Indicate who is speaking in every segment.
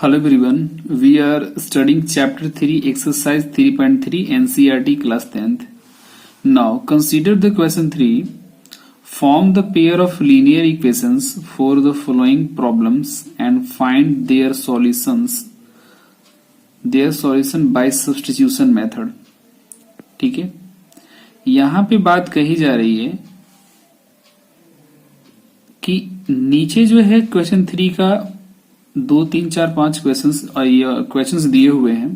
Speaker 1: Hello everyone, we are studying chapter 3 exercise 3.3 NCERT class 10th. Now consider the question 3. Form the pair of linear equations for the following problems and find their solution by substitution method. ठीक है, यहां पे बात कही जा रही है कि नीचे जो है क्वेश्चन 3 का 2, 3, 4, 5 क्वेश्चंस दिए हुए हैं।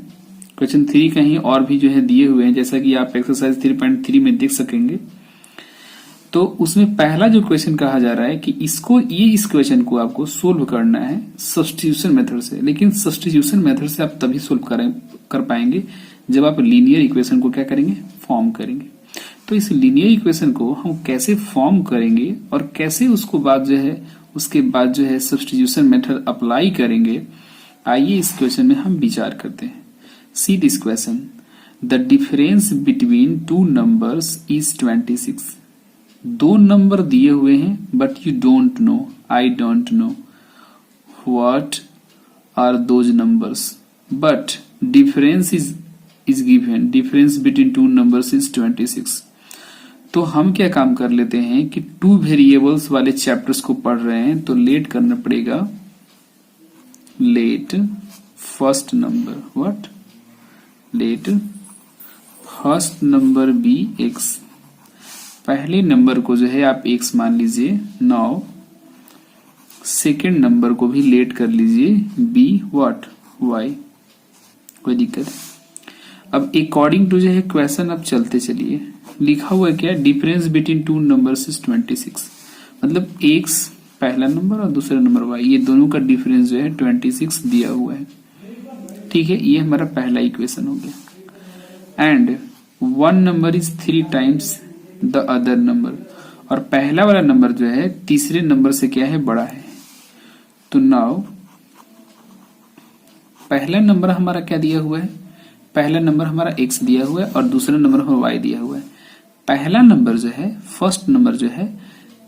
Speaker 1: क्वेश्चन 3 कहीं और भी जो है दिए हुए हैं, जैसा कि आप एक्सरसाइज 3.3 में देख सकेंगे। तो उसमें पहला जो क्वेश्चन कहा जा रहा है कि इस क्वेश्चन को आपको सोल्व करना है सब्स्टिट्यूशन मेथड से। लेकिन सब्स्टिट्यूशन मेथड से आप तभी सोल्व कर पाएंगे जब आप लीनियर इक्वेशन को क्या करेंगे, फॉर्म करेंगे। तो इस लीनियर इक्वेशन को हम कैसे फॉर्म करेंगे और कैसे उसके बाद जो है सब्स्टिट्यूशन मेथड अप्लाई करेंगे, आइए इस क्वेश्चन में हम विचार करते हैं। See this question, the difference between two numbers is 26। दो नंबर दिए हुए हैं but you don't know, I don't know what are those numbers, but difference is given, difference between two numbers is 26। तो हम क्या काम कर लेते हैं कि टू वेरिएबल्स वाले चैप्टर्स को पढ़ रहे हैं तो लेट करना पड़ेगा, let first number, what, let first number be x. पहले नंबर को जो है आप एक्स मान लीजिए। नाउ सेकेंड नंबर को भी लेट कर लीजिए, बी व्हाट, वाई। कोई दिक्कत? अब अकॉर्डिंग टू जो है क्वेश्चन अब चलते चलिए। लिखा हुआ है क्या, difference between two numbers is 26। मतलब एक्स पहला नंबर और दूसरा नंबर वाई, ये दोनों का डिफरेंस जो है 26 दिया हुआ है। ठीक है, ये हमारा पहला इक्वेशन हो गया। And one number is 3 times the other number, और पहला वाला नंबर जो है तीसरे नंबर से क्या है, बड़ा है। तो नाउ पहला नंबर हमारा क्या दिया हुआ है, पहला नंबर हमारा x दिया हुआ है और दूसरा नंबर हमारा y दिया हुआ है। पहला नंबर जो है, फर्स्ट नंबर जो है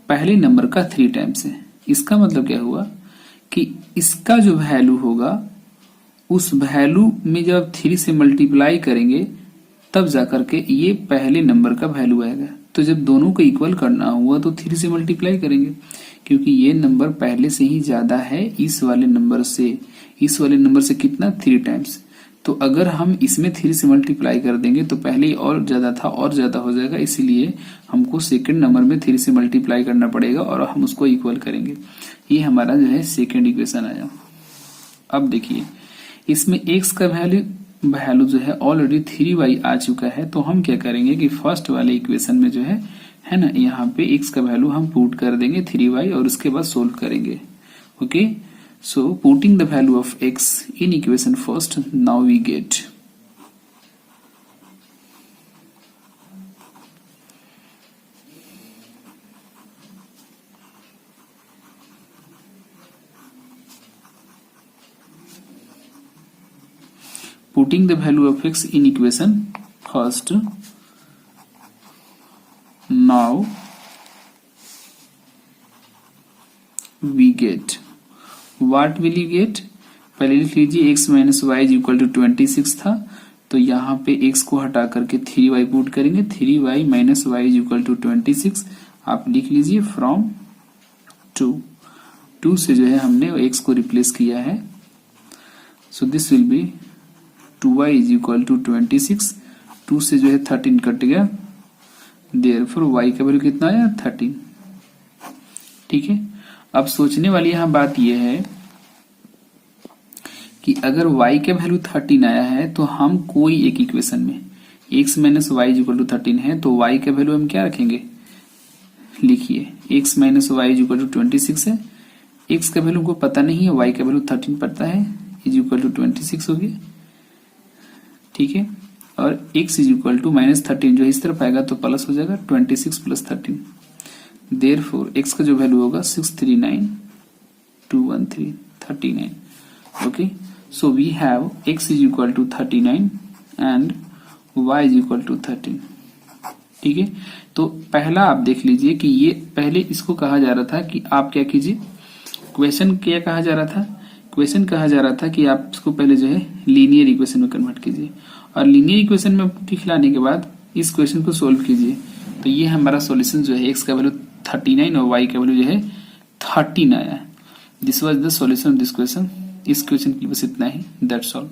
Speaker 1: पहले नंबर का 3 टाइम्स है। इसका मतलब क्या हुआ कि इसका जो वैल्यू होगा उस वैल्यू में जब आप 3 से मल्टीप्लाई करेंगे तब जाकर के ये पहले नंबर का वैल्यू आएगा। तो जब दोनों को इक्वल करना हुआ तो 3 से मल्टीप्लाई करेंगे, क्योंकि ये नंबर पहले से ही ज्यादा है इस वाले नंबर से कितना, 3 टाइम्स। तो अगर हम इसमें 3 से मल्टीप्लाई कर देंगे तो पहले ही और ज्यादा था और ज्यादा हो जाएगा, इसीलिए हमको सेकंड नंबर में 3 से मल्टीप्लाई करना पड़ेगा और हम उसको इक्वल करेंगे। ये हमारा जो है सेकंड इक्वेशन आया। अब देखिए इसमें x का वैल्यू जो है ऑलरेडी 3y आ चुका है। तो हम क्या करेंगे कि फर्स्ट वाले इक्वेशन में जो है ना, यहाँ पे x का वैल्यू हम पुट कर देंगे 3y और उसके बाद सोल्व करेंगे। Okay, so putting the value of x in equation first, now we get putting the value of x in equation first, now we get, what will you get, पहले लिख लीजिए x minus y is equal to 26 था, तो यहाँ पे x को हटा करके 3y पुट करेंगे। 3y minus y is equal to 26 आप लिख लीजिए फ्रॉम 2 से जो है हमने x को रिप्लेस किया है। So this will be 2y is equal to 26, 2 से जो है 13 कट गया, देयरफॉर y का वैल्यू कितना आया, 13। ठीक है, अब सोचने वाली यहां बात यह है कि अगर y का वैल्यू 13 आया है तो हम कोई एक इक्वेशन में x minus y equal to 13 है तो y का वैल्यू हम क्या रखेंगे, लिखिए x minus y equal to 26 है, x का वैल्यू को पता नहीं है, y का वैल्यू 13 पता है, इज इक्वल टू 26 हो गया। ठीक है, और x is equal to minus 13 जो इस तरफ आएगा तो प्लस हो जाएगा 26 प्लस 13। Therefore x का जो वैल्यू होगा 639,213 okay. So we have x is equal to 39 and y is equal to 13। ठीक है, तो पहला आप देख लीजिए कि ये पहले इसको कहा जा रहा था कि आप क्या कीजिए, क्वेश्चन क्या कहा जा रहा था क्वेश्चन कहा जा रहा था कि आप इसको पहले जो है लीनियर इक्वेशन में कन्वर्ट कीजिए और लीनियर इक्वेशन में खिलाने के बाद इस क्वेश्चन को सोल्व कीजिए। तो ये हमारा सॉल्यूशन जो है एक्स का वैल्यू 39 और वाई का वैल्यू जो है 13 आया है। This was the solution of this question. इस क्वेश्चन के लिए बस इतना ही। That's all.